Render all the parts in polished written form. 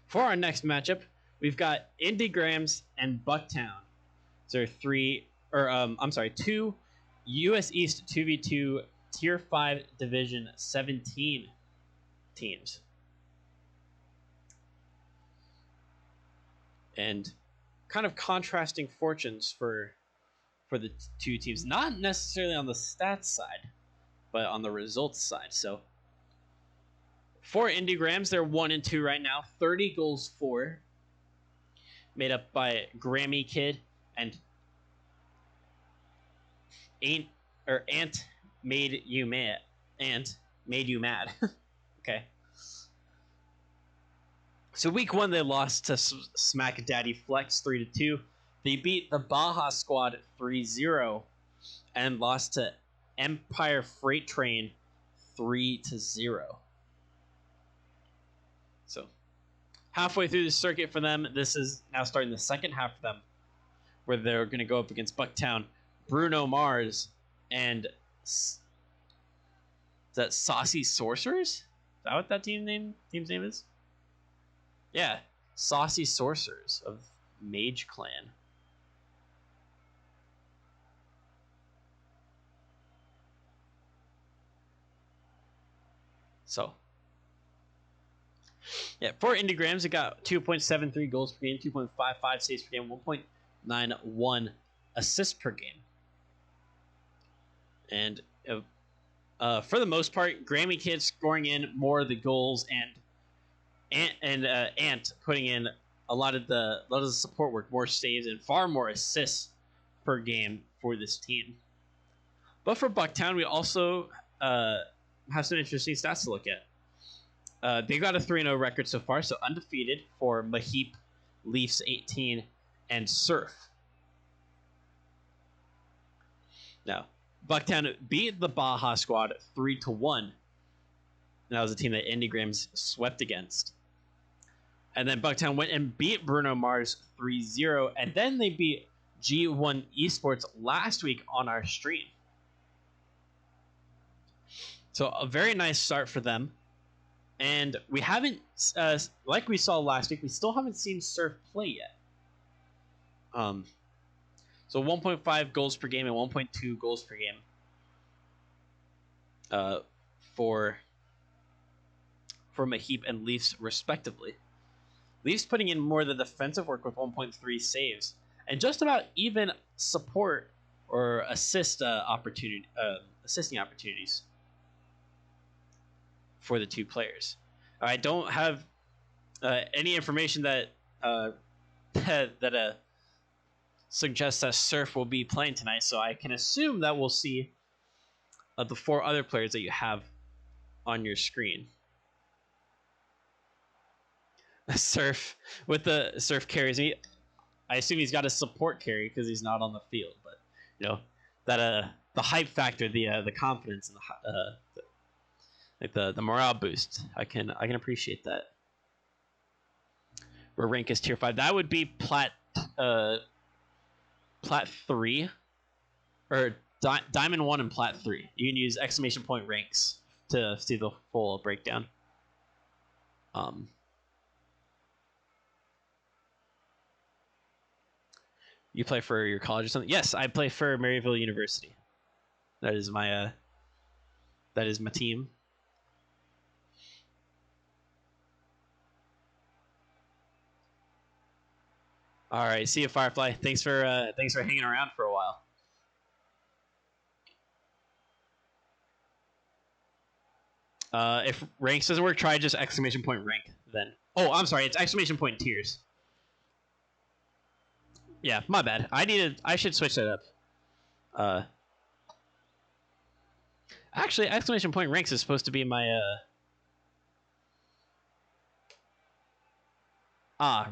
For our next matchup, we've got IndyGrams and Bucktown. So two US East 2v2 Tier 5 Division 17 teams. And kind of contrasting fortunes for the two teams. Not necessarily on the stats side, but on the results side. So for IndyGrams, they're 1-2 right now. 30 goals for, made up by Grammy Kid and Ant made you mad. Okay. So week 1 they lost to Smack Daddy Flex 3-2. They beat the Baja Squad 3-0 and lost to Empire Freight Train 3-0. So halfway through the circuit for them, this is now starting the second half for them, where they're going to go up against Bucktown, Bruno Mars, and is that Saucy Sorcerers? Is that what that team's name is? Yeah, Saucy Sorcerers of Mage Clan. So, yeah, for IndyGrams, it got 2.73 goals per game, 2.55 saves per game, 1.91 assists per game. And for the most part, Grammy Kid scoring in more of the goals and Ant putting in a lot of the support work, more saves, and far more assists per game for this team. But for Bucktown, we also have some interesting stats to look at. They got a 3-0 record so far, so undefeated for Maheep, Leafs 18, and Surf. Now, Bucktown beat the Baja Squad 3-1. That was a team that IndyGrams swept against. And then Bucktown went and beat Bruno Mars 3-0, and then they beat G1 Esports last week on our stream. So a very nice start for them. And we haven't, like we saw last week, we still haven't seen Surf play yet. So 1.5 goals per game and 1.2 goals per game for Maheep and Leafs respectively. Leafs putting in more of the defensive work with 1.3 saves and just about even support or assisting opportunities for the two players. I don't have any information that suggests that Surf will be playing tonight, so I can assume that we'll see the 4 other players that you have on your screen. Surf carries me. I assume he's got a support carry because he's not on the field, but you know that the hype factor, the confidence, and the morale boost. I can appreciate that. Where rank is tier 5, that would be plat 3 or diamond 1 and plat 3. You can use exclamation point ranks to see the full breakdown. You play for your college or something? Yes, I play for Maryville University. That is my team. All right, see you, Firefly. Thanks for hanging around for a while. If ranks doesn't work, try just exclamation point rank then. Oh, I'm sorry, it's exclamation point tiers. Yeah, my bad. I should switch that up. Actually, exclamation point ranks is supposed to be my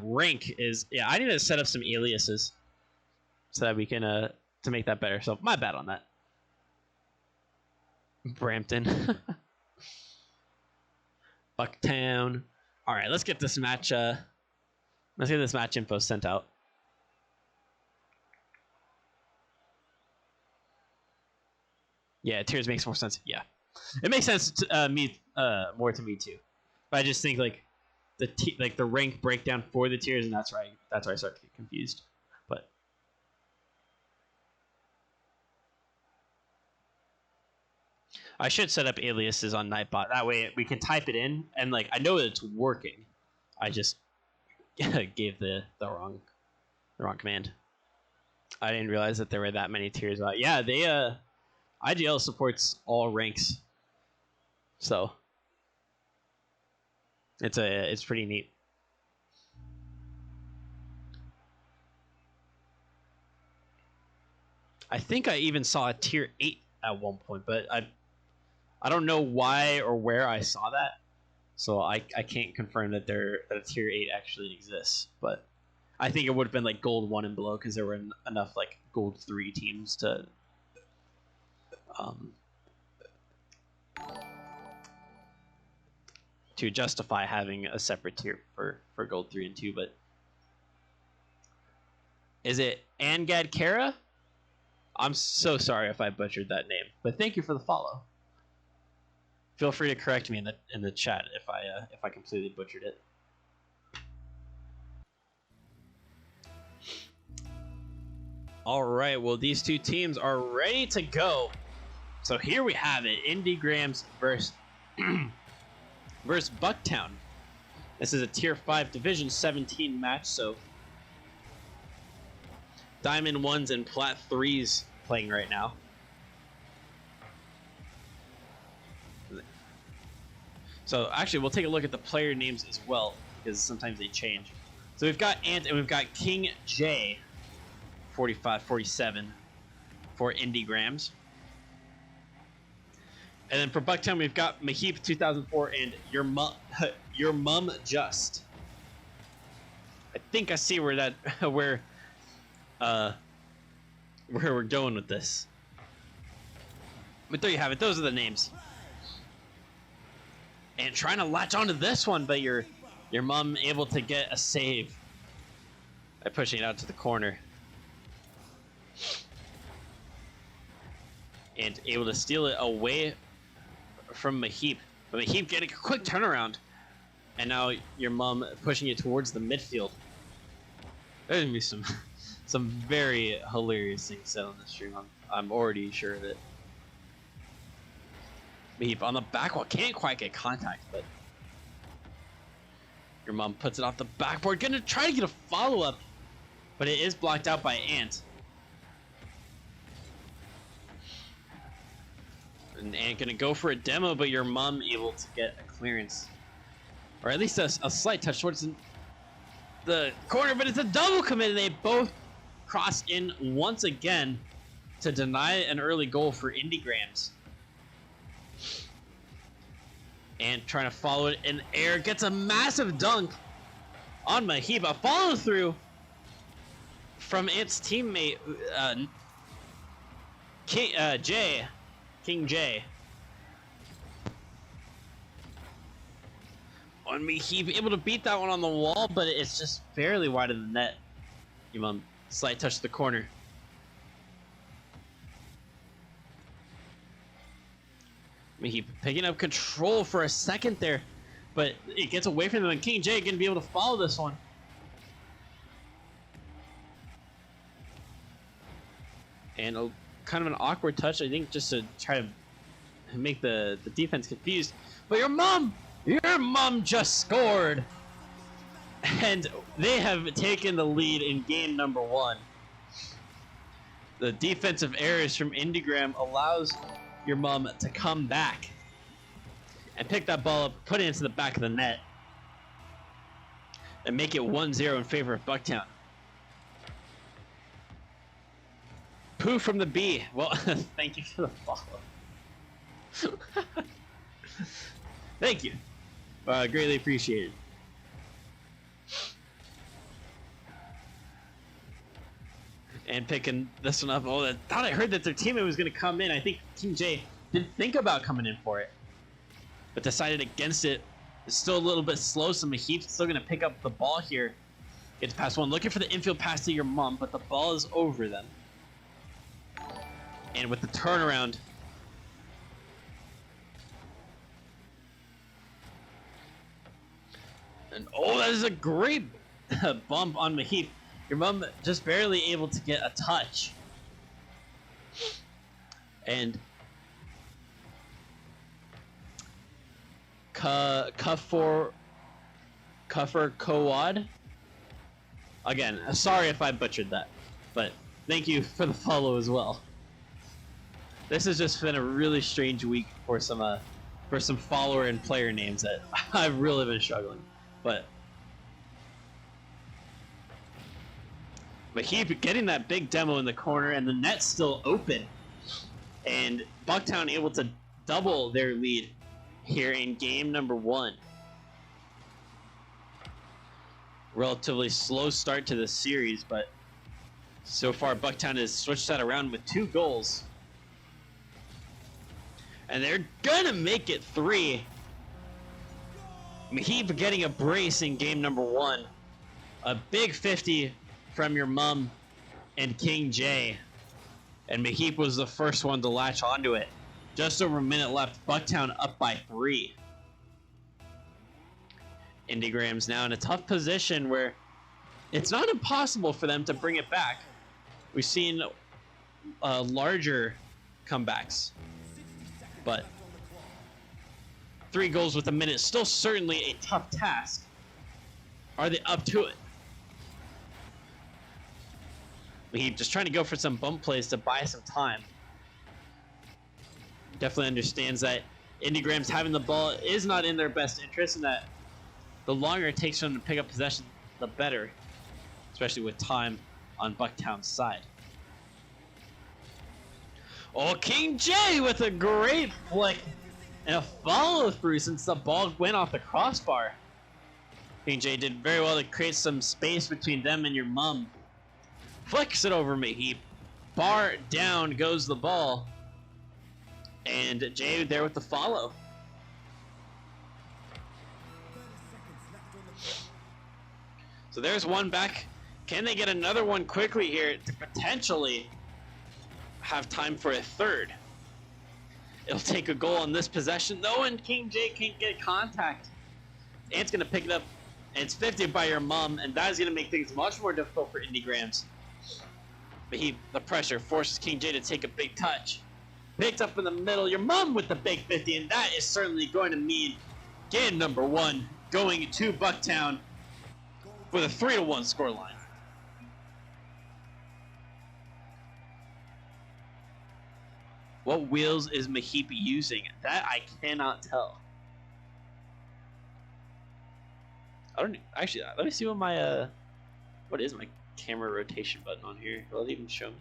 rank is, yeah, I need to set up some aliases so that we can to make that better. So my bad on that. Brampton. Bucktown. All right, let's get this match info sent out. Yeah, tiers makes more sense. Yeah, it makes sense to me more to me too. But I just think like like the rank breakdown for the tiers, and that's where I start to get confused. But I should set up aliases on Nightbot. That way we can type it in, and like I know that it's working. I just gave the wrong command. I didn't realize that there were that many tiers. Yeah, they IGL supports all ranks, so it's pretty neat. I think I even saw a tier 8 at one point, but I don't know why or where I saw that, so I can't confirm that a tier 8 actually exists. But I think it would have been like gold 1 and below, because there were enough like gold 3 teams to justify having a separate tier for gold 3 and 2. But is it Angad Kara? I'm so sorry if I butchered that name, but thank you for the follow. Feel free to correct me in the chat if I completely butchered it. All right, well, these two teams are ready to go. So here we have it, IndyGrams versus Bucktown. This is a Tier 5 Division 17 match, so Diamond 1s and Plat 3s playing right now. So actually, we'll take a look at the player names as well, because sometimes they change. So we've got Ant and we've got King J, 45-47 for IndyGrams. And then for Bucktown, we've got Mahip 2004 and Your Mum Just. I think I see where that where we're going with this. But there you have it. Those are the names. And trying to latch onto this one, but your mom able to get a save by pushing it out to the corner. And able to steal it away from Mahip. But Mahip getting a quick turnaround. And now your mom pushing it towards the midfield. There's gonna be some very hilarious things said on this stream. I'm already sure of it. Mahip on the back wall, can't quite get contact, but your mom puts it off the backboard. Gonna try to get a follow-up, but it is blocked out by Ant. And Ant gonna go for a demo, but your mom able to get a clearance. Or at least a slight touch towards the corner, but it's a double commit, and they both cross in once again to deny an early goal for IndyGrams. And trying to follow it in air, gets a massive dunk on Mahip. A follow through from its teammate King J. On Mahip, able to beat that one on the wall, but it's just barely wide of the net. Slight touch to the corner. Mahip picking up control for a second there, but it gets away from them, and King J gonna be able to follow this one. And kind of an awkward touch, I think, just to try to make the defense confused. But your mom just scored, and they have taken the lead in game number 1. The defensive errors from IndyGram allows your mom to come back and pick that ball up, put it into the back of the net, and make it 1-0 in favor of Bucktown. Pooh from the B. Well, thank you for the follow. Thank you. Greatly appreciated. And picking this one up. Oh, I thought I heard that their teammate was going to come in. I think King J didn't think about coming in for it, but decided against it. It's still a little bit slow, so Mahip's still going to pick up the ball here. Gets past one, looking for the infield pass to your mom, but the ball is over them. And with the turnaround, And oh, that is a great bump on Mahip. Your mom just barely able to get a touch. And Kuffer Kowad. Again, sorry if I butchered that, but thank you for the follow as well. This has just been a really strange week for some follower and player names that I've really been struggling. But Mahip getting that big demo in the corner, and the net's still open. And Bucktown able to double their lead here in game number 1. Relatively slow start to the series, but so far Bucktown has switched that around with 2 goals. And they're gonna make it 3. Mahip getting a brace in game number 1. A big 50 from your mom and King J. And Mahip was the first one to latch onto it. Just over a minute left, Bucktown up by 3. IndyGrams now in a tough position where it's not impossible for them to bring it back. We've seen larger comebacks, but 3 goals with a minute, still certainly a tough task. Are they up to it? Mahip just trying to go for some bump plays to buy some time. Definitely understands that IndyGrams having the ball is not in their best interest, and that the longer it takes for them to pick up possession, the better, especially with time on Bucktown's side. Oh, King J with a great flick and a follow through since the ball went off the crossbar. King J did very well to create some space between them and your mom. Flicks it over Mahip. Bar down goes the ball. And Jay there with the follow. So there's one back. Can they get another one quickly here to potentially have time for a third? It'll take a goal on this possession though, and King J can't get contact. Ant's gonna pick it up, and it's 50 by your mom, and that is gonna make things much more difficult for IndyGrams. But the pressure forces King J to take a big touch. Picked up in the middle, your mom with the big 50, and that is certainly going to mean game number 1 going to Bucktown with a 3-1 scoreline. What wheels is Mahip using? That I cannot tell. I don't actually. Let me see what my what is my camera rotation button on here? Will it even show me?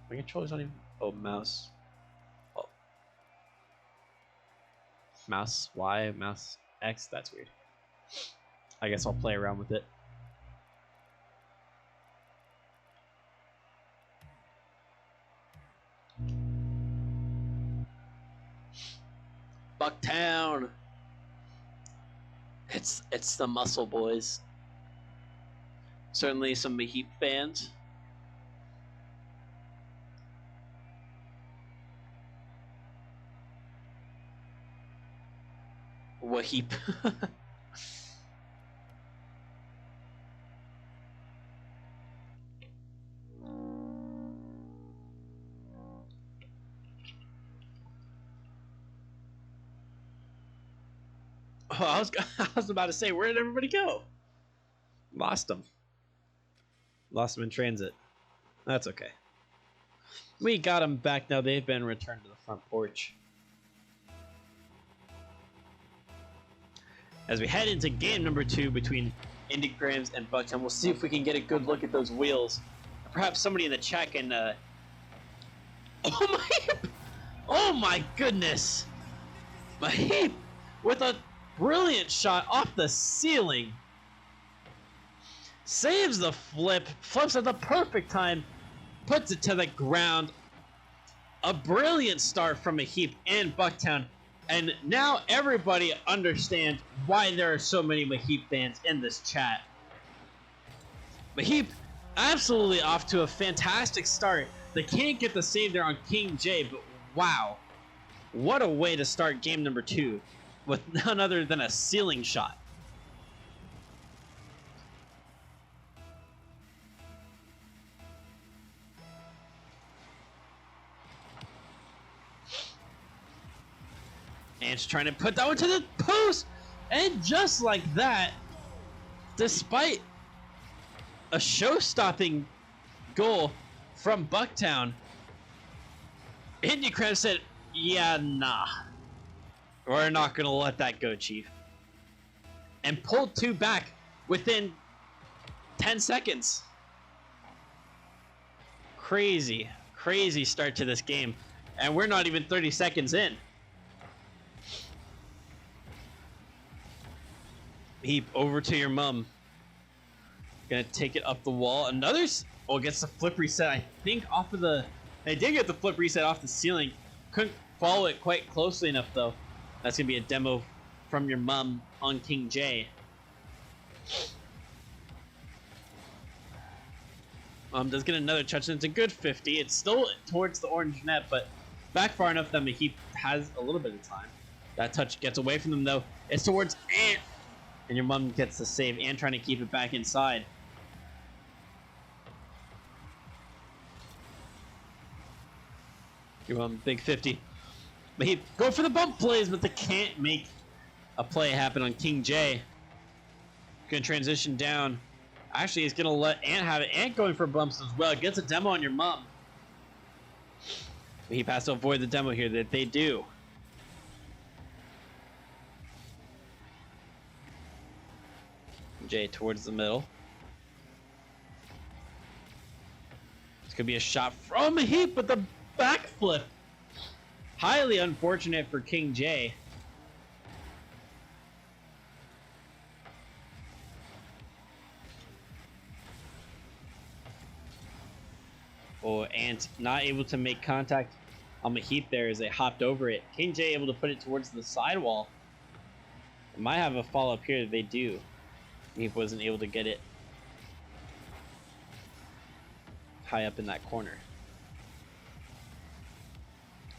My controller's not even. Oh, mouse. Oh. Mouse Y, mouse X. That's weird. I guess I'll play around with it. Bucktown. It's the Muscle Boys. Certainly some Mahip fans. Wahip. Oh, I was about to say, where did everybody go? Lost them. Lost them in transit. That's okay. We got them back now. They've been returned to the front porch. As we head into game number 2 between IndyGrams and Bucktown, we'll see if we can get a good look at those wheels. Perhaps somebody in the chat can. Oh my goodness! Mahip with a brilliant shot off the ceiling. Saves the flip, flips at the perfect time, puts it to the ground. A brilliant start from Mahip and Bucktown. And now everybody understands why there are so many Mahip fans in this chat. Mahip absolutely off to a fantastic start. They can't get the save there on King J, but wow. What a way to start game number 2 with none other than a ceiling shot. And she's trying to put that one to the post. And just like that, despite a show-stopping goal from Bucktown, IndyGrams said, yeah, nah. We're not going to let that go, Chief. And pulled 2 back within 10 seconds. Crazy, crazy start to this game. And we're not even 30 seconds in. Heap over to your mom. Gonna take it up the wall. Another. Oh, gets the flip reset. I think off of the. They did get the flip reset off the ceiling. Couldn't follow it quite closely enough though. That's gonna be a demo from your mom on King J. Does get another touch, and it's a good 50. It's still towards the orange net, but back far enough that he has a little bit of time. That touch gets away from them though. It's towards Ant. And your mom gets the save and trying to keep it back inside. Your mom, big 50. But he go for the bump plays, but they can't make a play happen on King J. Gonna transition down. Actually, he's gonna let Ant have it. Ant going for bumps as well. Gets a demo on your mom. But he has to avoid the demo here that they do. J towards the middle. This could be a shot from Heap with the backflip. Highly unfortunate for King J. Oh, and not able to make contact on the Heap there as they hopped over it. King J able to put it towards the sidewall. It might have a follow-up here. They do. He wasn't able to get it high up in that corner.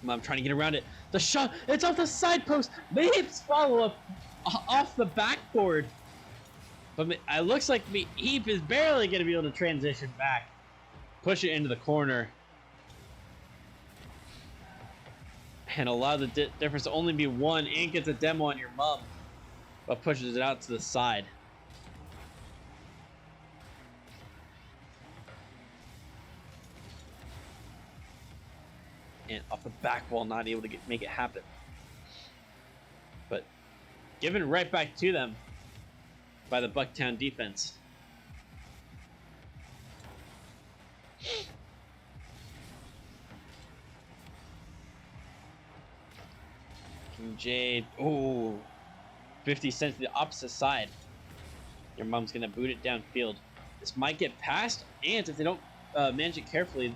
I'm trying to get around it. The shot, it's off the side post. Heap's follow-up off the backboard. But it looks like Heap is barely going to be able to transition back. Push it into the corner. And allow the difference to only be 1. And gets a demo on your mom. But pushes it out to the side. And off the back wall, not able to make it happen. But given right back to them by the Bucktown defense. King J, oh, 50 cents to the opposite side. Your mom's gonna boot it downfield. This might get past, and if they don't manage it carefully,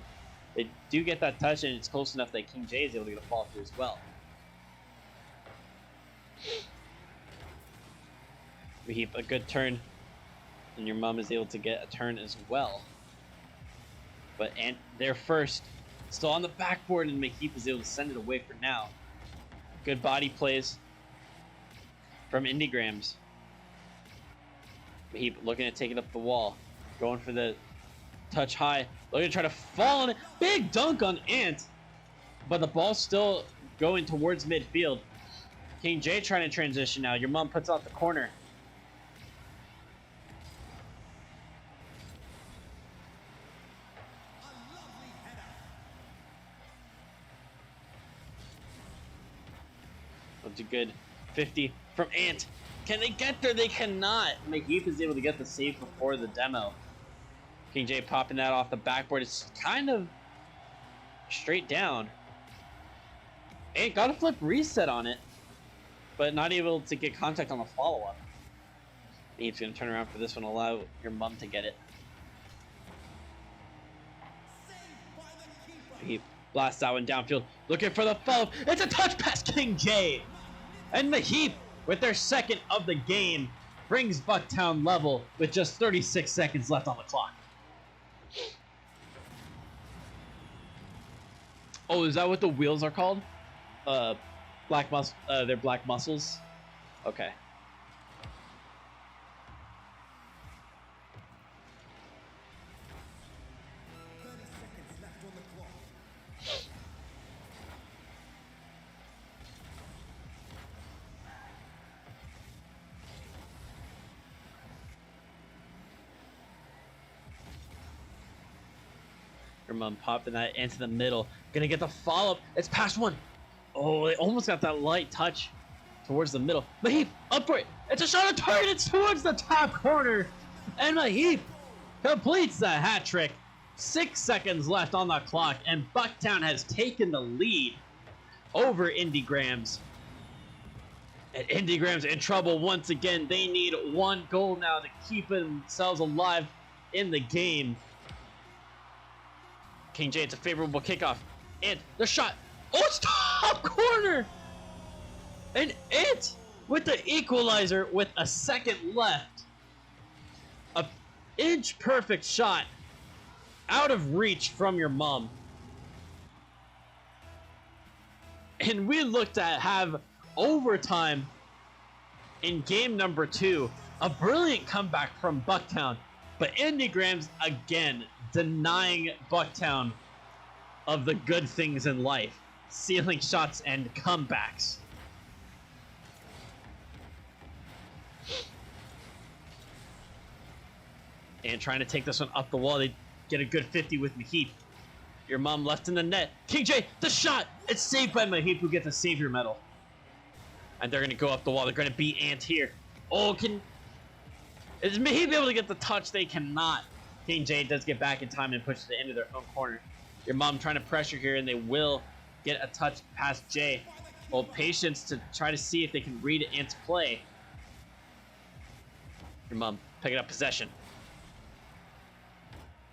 they do get that touch, and it's close enough that King J is able to get a fall through as well. We heap a good turn, and your mom is able to get a turn as well. But and they're first, still on the backboard, and Mahip is able to send it away for now. Good body plays from IndyGrams. Mahip looking at taking up the wall, going for the touch high, looking to try to fall on it. Big dunk on Ant, but the ball's still going towards midfield. King J trying to transition now. Your mom puts out the corner. That's a good 50 from Ant. Can they get there? They cannot. Mahip is able to get the save before the demo. King J popping that off the backboard. It's kind of straight down. Ant got a flip reset on it, but not able to get contact on the follow-up. Mahip's going to turn around for this one, allow your mom to get it. Mahip blasts that one downfield, looking for the follow. It's a touch pass, King J! And Mahip, with their second of the game, brings Bucktown level with just 36 seconds left on the clock. Oh, is that what the wheels are called? Their black muscles. Okay. Your mom popping that into the middle. Gonna get the follow-up. It's past one. Oh, they almost got that light touch towards the middle. Mahip, up for it. It's a shot on target. It's towards the top corner. And Mahip completes the hat trick. 6 seconds left on the clock, and Bucktown has taken the lead over IndyGrams. And IndyGrams in trouble once again. They need 1 goal now to keep themselves alive in the game. King J, it's a favorable kickoff. And the shot. Oh, it's top corner! And it, with the equalizer with a second left. A inch perfect shot out of reach from your mom. And we look to have overtime in game number 2. A brilliant comeback from Bucktown. But IndyGrams again denying Bucktown of the good things in life. Sealing shots and comebacks. And trying to take this one up the wall. They get a good 50 with Mahip. Your mom left in the net. King J, the shot! It's saved by Mahip, who gets a savior medal. And they're going to go up the wall. They're going to beat Ant here. Oh, is Mahip able to get the touch? They cannot. King J does get back in time and pushes it into their own corner. Your mom trying to pressure here, and they will get a touch past Jay. Well, patience to try to see if they can read Ant's play. Your mom picking up possession.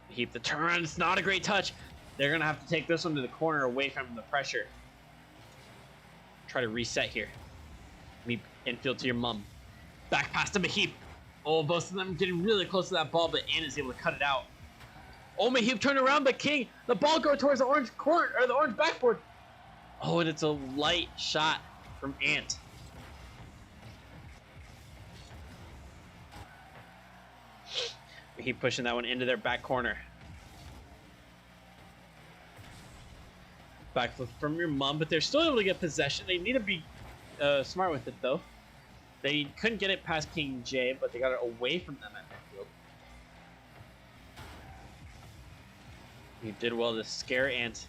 Heap the turnaround. It's not a great touch. They're going to have to take this one to the corner away from the pressure. Try to reset here. Meep infield to your mom. Back pass to Mahip. Oh, both of them getting really close to that ball, but Ant is able to cut it out. Oh, Mahip turned around, but King, the ball going towards the orange corner, or the orange backboard. Oh, and it's a light shot from Ant. Mahip pushing that one into their back corner. Back from your mom, but they're still able to get possession. They need to be smart with it, though. They couldn't get it past King J, but they got it away from them at midfield. You did well to scare Ant,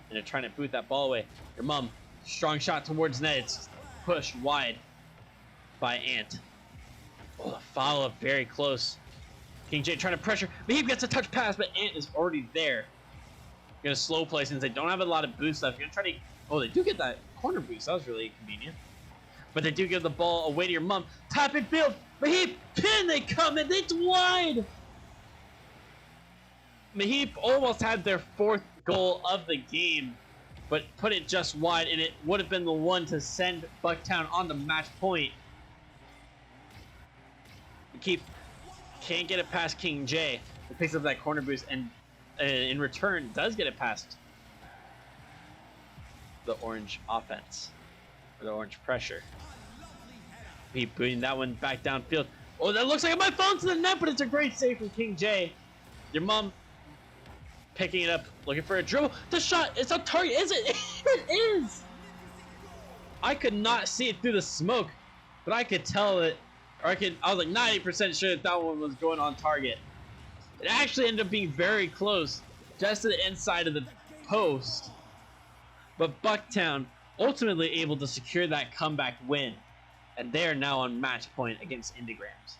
and they're trying to boot that ball away. Your mom, strong shot towards net. It's pushed wide by Ant. Oh, the follow-up very close. King J trying to pressure. Mahip gets a touch pass, but Ant is already there. Gonna slow play since they don't have a lot of boost left. You're gonna try to. Oh, they do get that corner boost. That was really convenient. But they do give the ball away to your mom. Tap in field. Mahip pin. They come in. It's wide. Mahip almost had their 4th goal of the game, but put it just wide, and it would have been the one to send Bucktown on the match point. Can't get it past King J. He picks up that corner boost, and in return does get it past the orange offense, or the orange pressure. He booting that one back downfield. Oh, that looks like it might fall into the net, but it's a great save from King J. Your mom picking it up, looking for a dribble. The shot, it's on target. Is it? It is. I could not see it through the smoke, but I could tell it, or I was like 90% sure that one was going on target. It actually ended up being very close, just to the inside of the post. But Bucktown ultimately able to secure that comeback win, and they are now on match point against IndyGrams.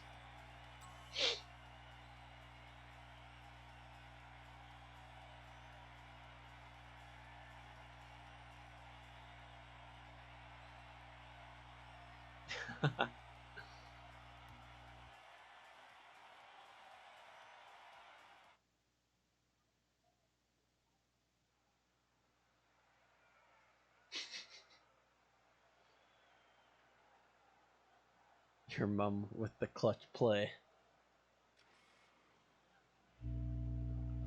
Your mom with the clutch play.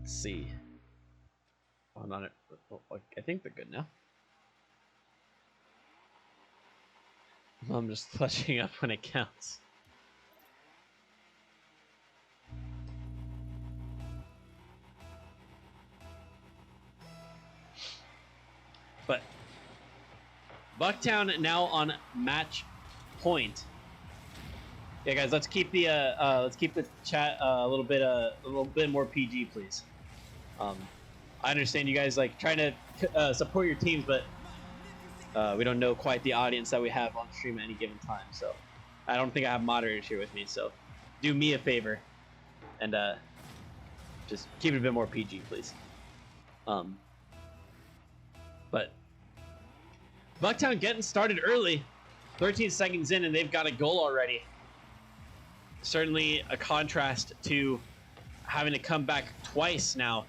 Let's see. Hold on. I think they're good now. I'm just flushing up when it counts. But Bucktown now on match point. Yeah, guys, let's keep the chat a little bit more PG, please. I understand you guys like trying to support your teams, but we don't know quite the audience that we have on stream at any given time. So I don't think I have moderators here with me. So do me a favor and just keep it a bit more PG, please. But Bucktown getting started early, 13 seconds in, and they've got a goal already. Certainly a contrast to having to come back twice now.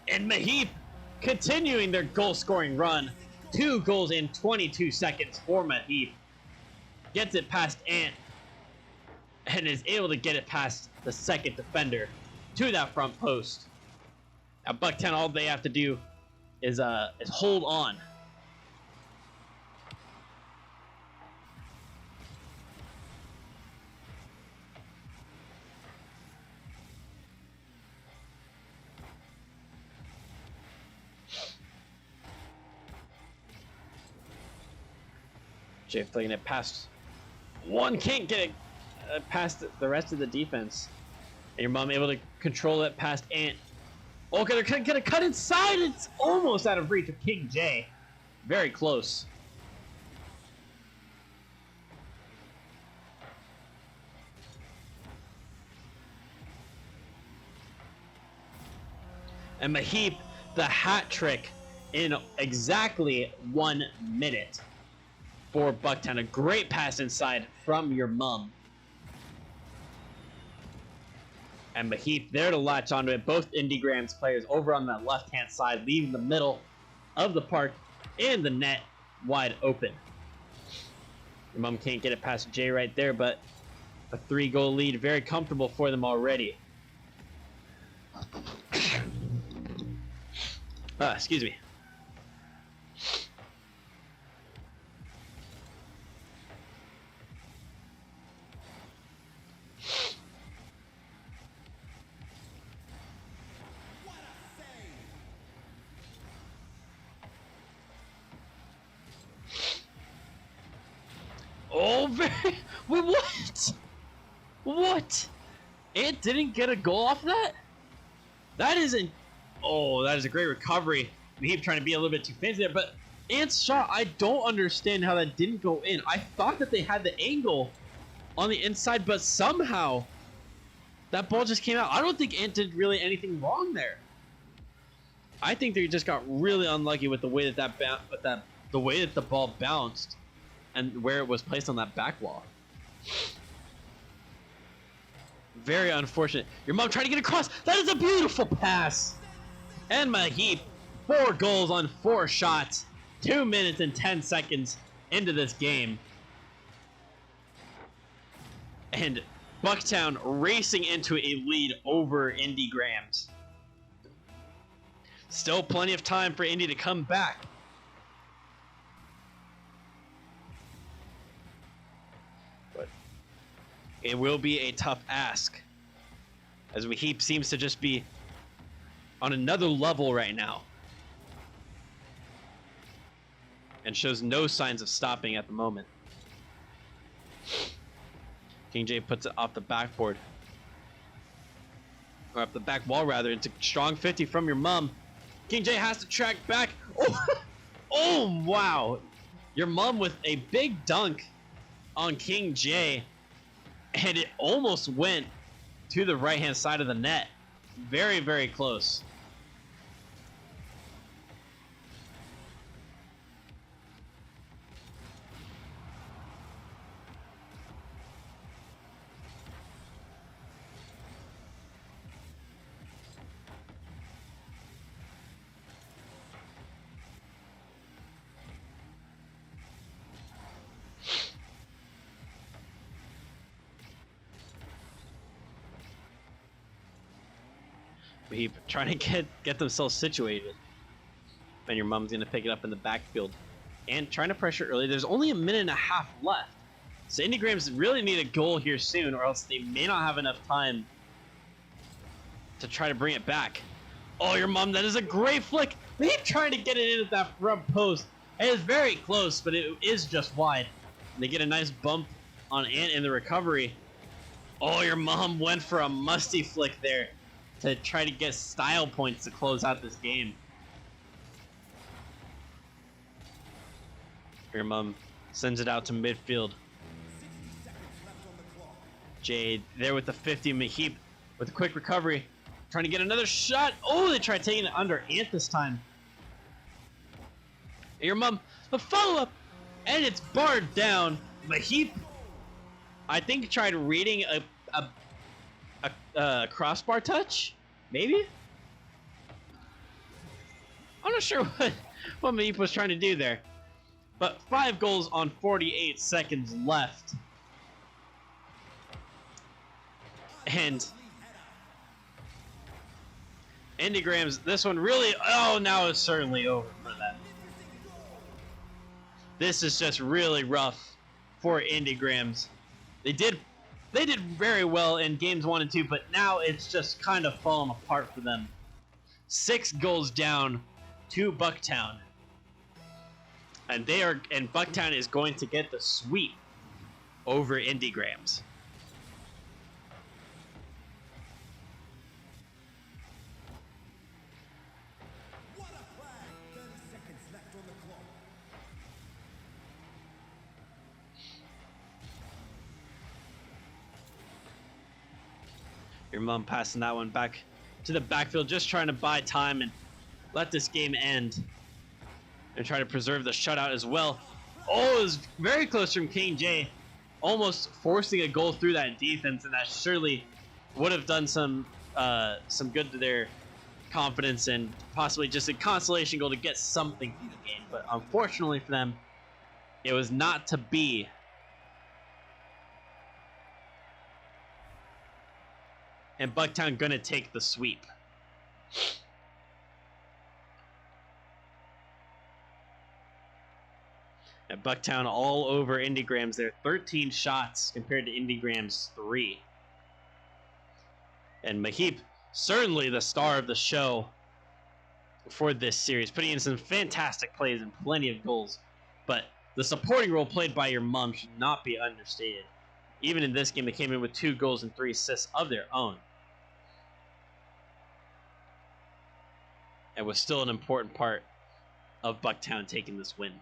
And Maheep continuing their goal-scoring run. 2 goals in 22 seconds for Maheep. Gets it past Ant and is able to get it past the second defender to that front post. Now Bucktown, all they have to do is hold on. Jay flicking it past one, can't get it past the rest of the defense. And your mom able to control it past Ant. Oh, gonna cut inside. It's almost out of reach of King J. Very close. And Maheep, the hat trick in exactly 1 minute for Bucktown. A great pass inside from your mom. And Maheep there to latch onto it. Both IndyGrams players over on that left-hand side, leaving the middle of the park and the net wide open. Your mom can't get it past Jay right there, but a 3-goal lead, very comfortable for them already. Excuse me. Oh, very... Wait, what? What? It didn't get a goal off that? That isn't... Oh, that is a great recovery. Maheep trying to be a little bit too fancy there, but Ant's shot, I don't understand how that didn't go in. I thought that they had the angle on the inside, but somehow that ball just came out. I don't think Ant did really anything wrong there. I think they just got really unlucky with the way that the way that the ball bounced and where it was placed on that back wall. Very unfortunate. Your mom trying to get across. That is a beautiful pass. And Maheep, 4 goals on 4 shots. 2 minutes and 10 seconds into this game. And Bucktown racing into a lead over IndyGrams. Still plenty of time for Indy to come back. But it will be a tough ask, as Maheep seems to just be on another level right now and shows no signs of stopping at the moment. King J puts it off the backboard, or up the back wall rather. It's a strong 50 from your mom. King J has to track back. Oh, oh wow. Your mom with a big dunk on King J, and it almost went to the right-hand side of the net. Very, very close. Trying to get themselves situated. And your mom's going to pick it up in the backfield. And trying to pressure early. There's only a minute and a half left. So IndyGrams really need a goal here soon, or else they may not have enough time to try to bring it back. Oh, your mom, that is a great flick. They keep trying to get it in at that front post. It is very close, but it is just wide. And they get a nice bump on Ant in the recovery. Oh, your mom went for a musty flick there to try to get style points to close out this game. Your mom sends it out to midfield. Jade there with the 50. Mahip with a quick recovery. Trying to get another shot. Oh, they tried taking it under Ant this time. Your mom, the follow-up, and it's barred down. Mahip, I think, tried reading a crossbar touch, maybe? I'm not sure what Mahip was trying to do there. But 5 goals on 48 seconds left. And IndyGrams, this one really, oh, now it's certainly over for them. This is just really rough for IndyGrams. They did very well in games 1 and 2, but now it's just kind of fallen apart for them. 6 goals down to Bucktown. And Bucktown is going to get the sweep over IndyGrams. Your mom passing that one back to the backfield, just trying to buy time and let this game end. And try to preserve the shutout as well. Oh, it was very close from King J. Almost forcing a goal through that defense, and that surely would have done some good to their confidence and possibly just a consolation goal to get something from the game. But unfortunately for them, it was not to be. And Bucktown gonna take the sweep. And Bucktown all over IndyGrams. They're 13 shots compared to IndyGrams 3. And Mahip, certainly the star of the show for this series, putting in some fantastic plays and plenty of goals. But the supporting role played by your mom should not be understated. Even in this game, they came in with 2 goals and 3 assists of their own. And was still an important part of Bucktown taking this win.